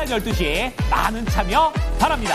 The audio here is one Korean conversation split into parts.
오전 12시 많은 참여 바랍니다.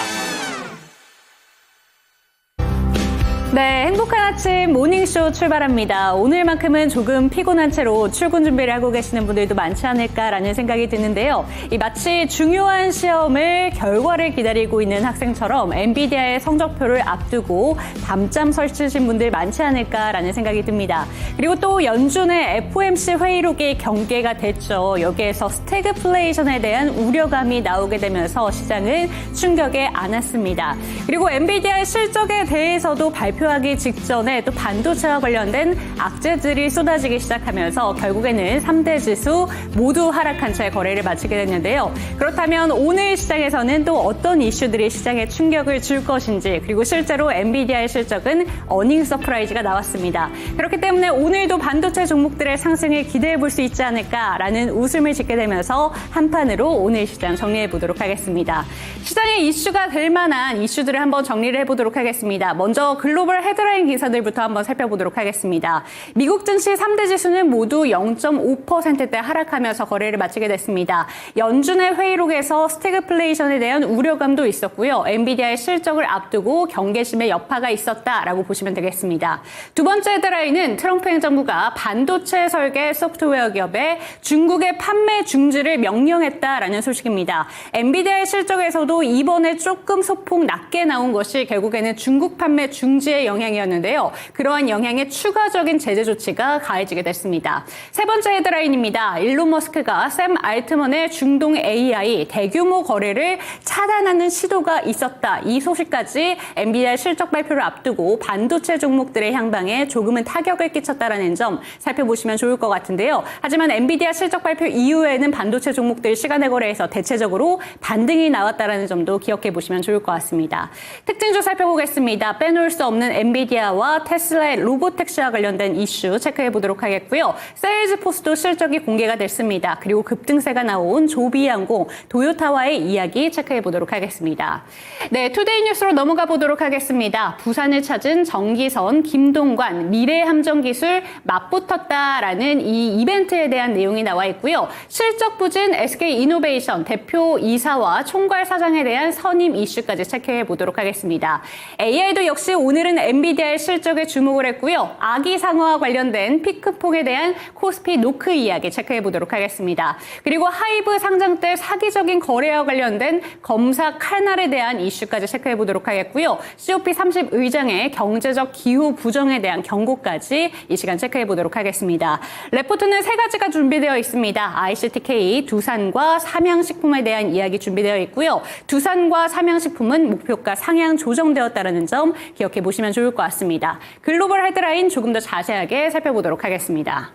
네, 행복한 아침 모닝쇼 출발합니다. 오늘만큼은 조금 피곤한 채로 출근 준비를 하고 계시는 분들도 많지 않을까라는 생각이 드는데요. 이 마치 중요한 시험을 결과를 기다리고 있는 학생처럼 엔비디아의 성적표를 앞두고 밤잠 설치신 분들 많지 않을까라는 생각이 듭니다. 그리고 또 연준의 FOMC 회의록이 경계가 됐죠. 여기에서 스태그플레이션에 대한 우려감이 나오게 되면서 시장은 충격에 안았습니다. 그리고 엔비디아의 실적에 대해서도 발표하기 직전에 또 반도체와 관련된 악재들이 쏟아지기 시작하면서 결국에는 3대 지수 모두 하락한 채 거래를 마치게 됐는데요. 그렇다면 오늘 시장에서는 또 어떤 이슈들이 시장에 충격을 줄 것인지, 그리고 실제로 엔비디아의 실적은 어닝 서프라이즈가 나왔습니다. 그렇기 때문에 오늘도 반도체 종목들의 상승을 기대해 볼 수 있지 않을까라는 웃음을 짓게 되면서 한판으로 오늘 시장 정리해 보도록 하겠습니다. 시장의 이슈가 될 만한 이슈들을 한번 정리를 해보도록 하겠습니다. 먼저 글로벌 헤드라인 기사들부터 한번 살펴보도록 하겠습니다. 미국 증시 3대 지수는 모두 0.5%대 하락하면서 거래를 마치게 됐습니다. 연준의 회의록에서 스태그플레이션에 대한 우려감도 있었고요. 엔비디아의 실적을 앞두고 경계심의 여파가 있었다라고 보시면 되겠습니다. 두 번째 헤드라인은 트럼프 행정부가 반도체 설계 소프트웨어 기업에 중국의 판매 중지를 명령했다라는 소식입니다. 엔비디아의 실적에서도 이번에 조금 소폭 낮게 나온 것이 결국에는 중국 판매 중지의 영향이었는데요. 그러한 영향에 추가적인 제재 조치가 가해지게 됐습니다. 세 번째 헤드라인입니다. 일론 머스크가 샘 알트먼의 중동 AI 대규모 거래를 차단하는 시도가 있었다. 이 소식까지 엔비디아 실적 발표를 앞두고 반도체 종목들의 향방에 조금은 타격을 끼쳤다라는 점 살펴보시면 좋을 것 같은데요. 하지만 엔비디아 실적 발표 이후에는 반도체 종목들 시간의 거래에서 대체적으로 반등이 나왔다라는 점도 기억해 보시면 좋을 것 같습니다. 특징주 살펴보겠습니다. 빼놓을 수 없는 엔비디아와 테슬라의 로보택시와 관련된 이슈 체크해 보도록 하겠고요. 세일즈포스도 실적이 공개가 됐습니다. 그리고 급등세가 나온 조비항공, 도요타와의 이야기 체크해 보도록 하겠습니다. 네, 투데이 뉴스로 넘어가 보도록 하겠습니다. 부산을 찾은 정기선, 김동관, 미래함정기술 맞붙었다라는 이 이벤트에 대한 내용이 나와 있고요. 실적 부진 SK이노베이션 대표 이사와 총괄 사장에 대한 선임 이슈까지 체크해 보도록 하겠습니다. AI도 역시 오늘은 엔비디아의 실적에 주목을 했고요. 아기상어와 관련된 피크폭에 대한 코스피 노크 이야기 체크해 보도록 하겠습니다. 그리고 하이브 상장 때 사기적인 거래와 관련된 검사 칼날에 대한 이슈까지 체크해 보도록 하겠고요. COP30 의장의 경제적 기후 부정에 대한 경고까지 이 시간 체크해 보도록 하겠습니다. 레포트는 세 가지가 준비되어 있습니다. ICTK, 두산과 삼양식품에 대한 이야기 준비되어 있고요. 두산과 삼양식품은 목표가 상향 조정되었다는 점 기억해 보시면 좋을 것 같습니다. 글로벌 헤드라인 조금 더 자세하게 살펴보도록 하겠습니다.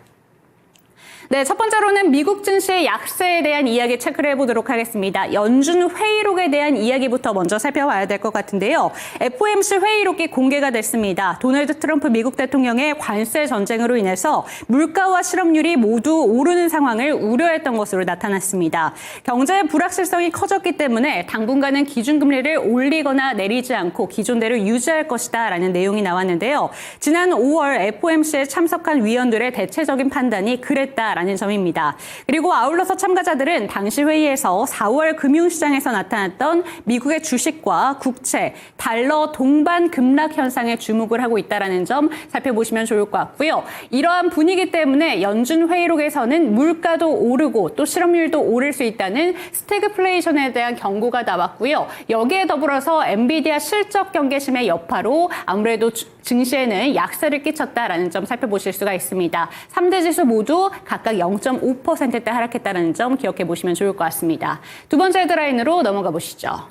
네, 첫 번째로는 미국 증시의 약세에 대한 이야기 체크를 해보도록 하겠습니다. 연준 회의록에 대한 이야기부터 먼저 살펴봐야 될 것 같은데요. FOMC 회의록이 공개가 됐습니다. 도널드 트럼프 미국 대통령의 관세 전쟁으로 인해서 물가와 실업률이 모두 오르는 상황을 우려했던 것으로 나타났습니다. 경제의 불확실성이 커졌기 때문에 당분간은 기준금리를 올리거나 내리지 않고 기존대로 유지할 것이다라는 내용이 나왔는데요. 지난 5월 FOMC에 참석한 위원들의 대체적인 판단이 그랬다라는 점입니다. 그리고 아울러서 참가자들은 당시 회의에서 4월 금융시장에서 나타났던 미국의 주식과 국채, 달러 동반 급락 현상에 주목을 하고 있다는 점 살펴보시면 좋을 것 같고요. 이러한 분위기 때문에 연준 회의록에서는 물가도 오르고 또 실업률도 오를 수 있다는 스태그플레이션에 대한 경고가 나왔고요. 여기에 더불어서 엔비디아 실적 경계심의 여파로 아무래도 증시에는 약세를 끼쳤다라는 점 살펴보실 수가 있습니다. 3대 지수 모두 각각 0.5%대 하락했다는 점 기억해 보시면 좋을 것 같습니다. 두 번째 헤드라인으로 넘어가 보시죠.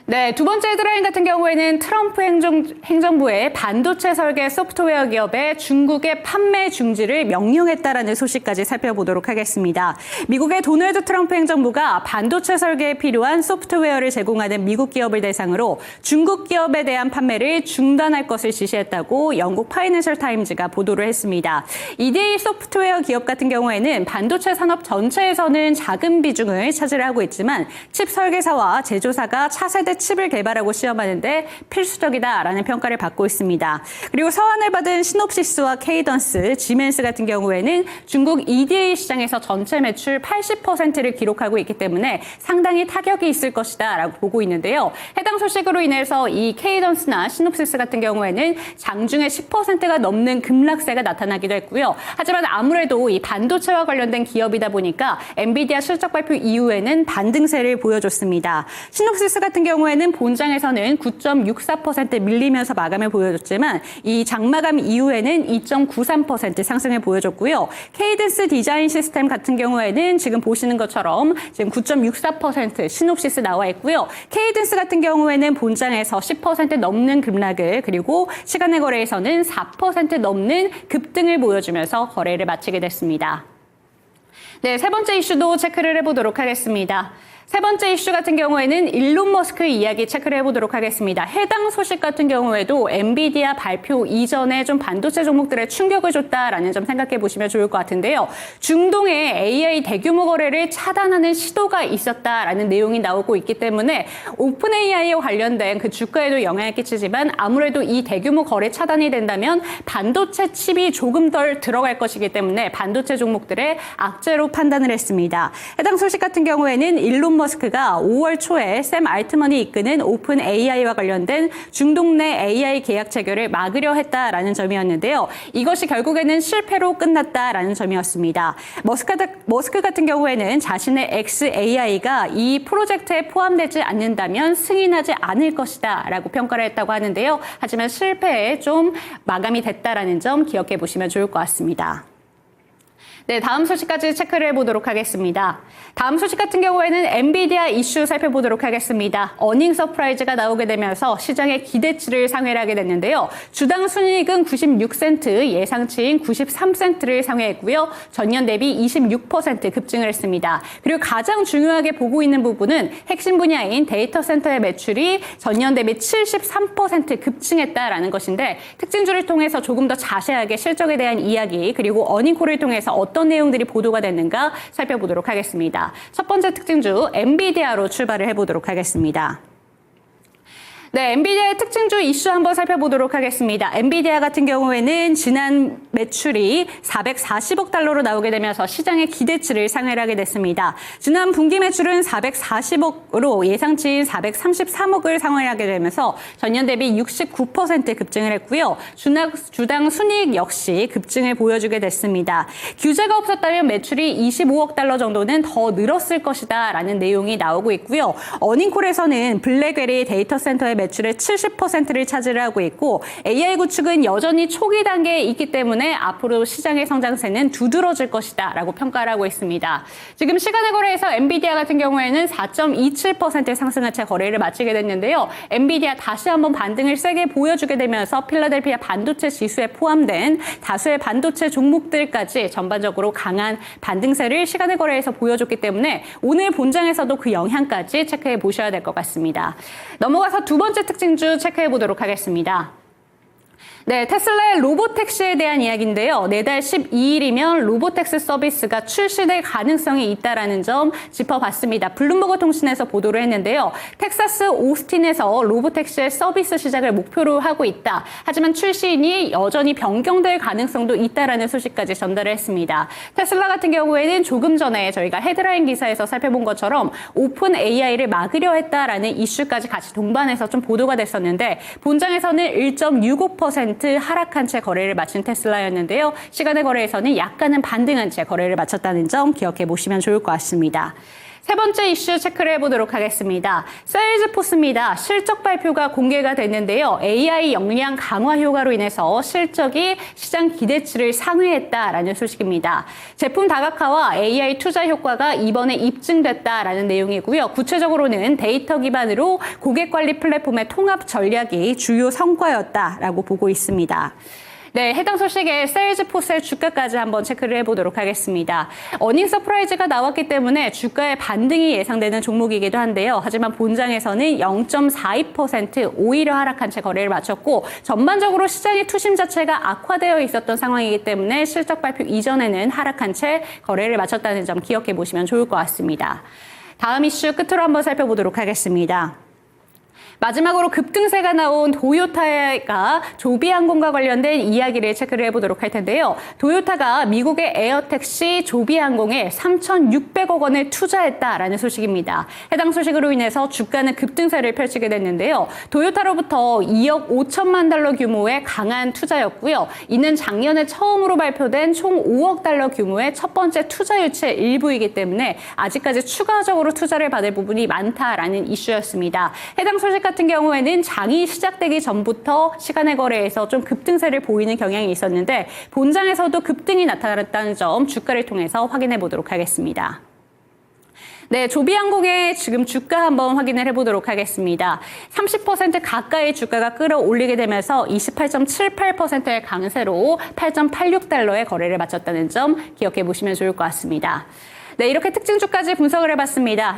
네, 두 번째 헤드라인 같은 경우에는 트럼프 행정부의 반도체 설계 소프트웨어 기업에 중국의 판매 중지를 명령했다라는 소식까지 살펴보도록 하겠습니다. 미국의 도널드 트럼프 행정부가 반도체 설계에 필요한 소프트웨어를 제공하는 미국 기업을 대상으로 중국 기업에 대한 판매를 중단할 것을 지시했다고 영국 파이낸셜 타임즈가 보도를 했습니다. EDA 소프트웨어 기업 같은 경우에는 반도체 산업 전체에서는 작은 비중을 차지하고 있지만 칩 설계사와 제조사가 차세대 반도체 칩을 개발하고 시험하는데 필수적이다라는 평가를 받고 있습니다. 그리고 서한을 받은 시놉시스와 케이던스, 지멘스 같은 경우에는 중국 EDA 시장에서 전체 매출 80%를 기록하고 있기 때문에 상당히 타격이 있을 것이다라고 보고 있는데요. 해당 소식으로 인해서 이 케이던스나 시놉시스 같은 경우에는 장중에 10%가 넘는 급락세가 나타나기도 했고요. 하지만 아무래도 이 반도체와 관련된 기업이다 보니까 엔비디아 실적 발표 이후에는 반등세를 보여줬습니다. 시놉시스 같은 경우에는 본장에서는 9.64% 밀리면서 마감을 보여줬지만 이 장마감 이후에는 2.93% 상승을 보여줬고요. 케이던스 디자인 시스템 같은 경우에는 지금 보시는 것처럼 지금 9.64% 시놉시스 나와 있고요. 케이던스 같은 경우에는 본장에서 10% 넘는 급락을 그리고 시간의 거래에서는 4% 넘는 급등을 보여주면서 거래를 마치게 됐습니다. 네, 세 번째 이슈도 체크를 해보도록 하겠습니다. 세 번째 이슈 같은 경우에는 일론 머스크의 이야기 체크를 해보도록 하겠습니다. 해당 소식 같은 경우에도 엔비디아 발표 이전에 좀 반도체 종목들에 충격을 줬다라는 점 생각해 보시면 좋을 것 같은데요. 중동에 AI 대규모 거래를 차단하는 시도가 있었다라는 내용이 나오고 있기 때문에 오픈 AI와 관련된 그 주가에도 영향을 끼치지만 아무래도 이 대규모 거래 차단이 된다면 반도체 칩이 조금 덜 들어갈 것이기 때문에 반도체 종목들의 악재로 판단을 했습니다. 해당 소식 같은 경우에는 일론 머스크가 5월 초에 샘 알트먼이 이끄는 오픈 AI와 관련된 중동 내 AI 계약 체결을 막으려 했다라는 점이었는데요. 이것이 결국에는 실패로 끝났다라는 점이었습니다. 머스크 같은 경우에는 자신의 XAI가 이 프로젝트에 포함되지 않는다면 승인하지 않을 것이다 라고 평가를 했다고 하는데요. 하지만 실패에 좀 마감이 됐다라는 점 기억해 보시면 좋을 것 같습니다. 네, 다음 소식까지 체크를 해보도록 하겠습니다. 다음 소식 같은 경우에는 엔비디아 이슈 살펴보도록 하겠습니다. 어닝 서프라이즈가 나오게 되면서 시장의 기대치를 상회를 하게 됐는데요. 주당 순이익은 96센트, 예상치인 93센트를 상회했고요. 전년 대비 26% 급증을 했습니다. 그리고 가장 중요하게 보고 있는 부분은 핵심 분야인 데이터 센터의 매출이 전년 대비 73% 급증했다라는 것인데 특징주를 통해서 조금 더 자세하게 실적에 대한 이야기 그리고 어닝콜을 통해서 어떤 내용들이 보도가 됐는가 살펴보도록 하겠습니다. 첫 번째 특징주 엔비디아로 출발을 해보도록 하겠습니다. 네, 엔비디아의 특징주 이슈 한번 살펴보도록 하겠습니다. 엔비디아 같은 경우에는 지난 매출이 440억 달러로 나오게 되면서 시장의 기대치를 상회를 하게 됐습니다. 지난 분기 매출은 440억으로 예상치인 433억을 상회를 하게 되면서 전년 대비 69% 급증을 했고요. 주당 순이익 역시 급증을 보여주게 됐습니다. 규제가 없었다면 매출이 25억 달러 정도는 더 늘었을 것이다 라는 내용이 나오고 있고요. 어닝콜에서는 블랙베리 데이터 센터의 매출의 70%를 차지하고 있고 AI 구축은 여전히 초기 단계에 있기 때문에 앞으로 시장의 성장세는 두드러질 것이다 라고 평가를 하고 있습니다. 지금 시간의 거래에서 엔비디아 같은 경우에는 4.27% 상승한 채 거래를 마치게 됐는데요. 엔비디아 다시 한번 반등을 세게 보여주게 되면서 필라델피아 반도체 지수에 포함된 다수의 반도체 종목들까지 전반적으로 강한 반등세를 시간의 거래에서 보여줬기 때문에 오늘 본장에서도 그 영향까지 체크해 보셔야 될 것 같습니다. 넘어가서 두 번째 특징주 체크해 보도록 하겠습니다. 네, 테슬라의 로보택시에 대한 이야기인데요. 내달 12일이면 로보택시 서비스가 출시될 가능성이 있다라는 점 짚어봤습니다. 블룸버그 통신에서 보도를 했는데요. 텍사스 오스틴에서 로보택시의 서비스 시작을 목표로 하고 있다. 하지만 출시인이 여전히 변경될 가능성도 있다라는 소식까지 전달을 했습니다. 테슬라 같은 경우에는 조금 전에 저희가 헤드라인 기사에서 살펴본 것처럼 오픈 AI를 막으려 했다라는 이슈까지 같이 동반해서 좀 보도가 됐었는데 본장에서는 1.65% 하락한 채 거래를 마친 테슬라였는데요. 시간의 거래에서는 약간은 반등한 채 거래를 마쳤다는 점 기억해 보시면 좋을 것 같습니다. 세 번째 이슈 체크를 해보도록 하겠습니다. 세일즈포스입니다. 실적 발표가 공개가 됐는데요. AI 역량 강화 효과로 인해서 실적이 시장 기대치를 상회했다라는 소식입니다. 제품 다각화와 AI 투자 효과가 이번에 입증됐다라는 내용이고요. 구체적으로는 데이터 기반으로 고객 관리 플랫폼의 통합 전략이 주요 성과였다라고 보고 있습니다. 네, 해당 소식에 세일즈포스의 주가까지 한번 체크를 해보도록 하겠습니다. 어닝 서프라이즈가 나왔기 때문에 주가의 반등이 예상되는 종목이기도 한데요. 하지만 본장에서는 0.42% 오히려 하락한 채 거래를 마쳤고 전반적으로 시장의 투심 자체가 악화되어 있었던 상황이기 때문에 실적 발표 이전에는 하락한 채 거래를 마쳤다는 점 기억해 보시면 좋을 것 같습니다. 다음 이슈 끝으로 한번 살펴보도록 하겠습니다. 마지막으로 급등세가 나온 도요타가 조비항공과 관련된 이야기를 체크를 해보도록 할 텐데요. 도요타가 미국의 에어택시 조비항공에 3,600억 원을 투자했다라는 소식입니다. 해당 소식으로 인해서 주가는 급등세를 펼치게 됐는데요. 도요타로부터 2억 5천만 달러 규모의 강한 투자였고요. 이는 작년에 처음으로 발표된 총 5억 달러 규모의 첫 번째 투자 유치 일부이기 때문에 아직까지 추가적으로 투자를 받을 부분이 많다라는 이슈였습니다. 해당 소식 같은 경우에는 장이 시작되기 전부터 시간의 거래에서 좀 급등세를 보이는 경향이 있었는데 본장에서도 급등이 나타났다는 점 주가를 통해서 확인해 보도록 하겠습니다. 네, 조비항공의 지금 주가 한번 확인을 해보도록 하겠습니다. 30% 가까이 주가가 끌어올리게 되면서 28.78%의 강세로 8.86달러의 거래를 마쳤다는 점 기억해 보시면 좋을 것 같습니다. 네, 이렇게 특징주까지 분석을 해봤습니다.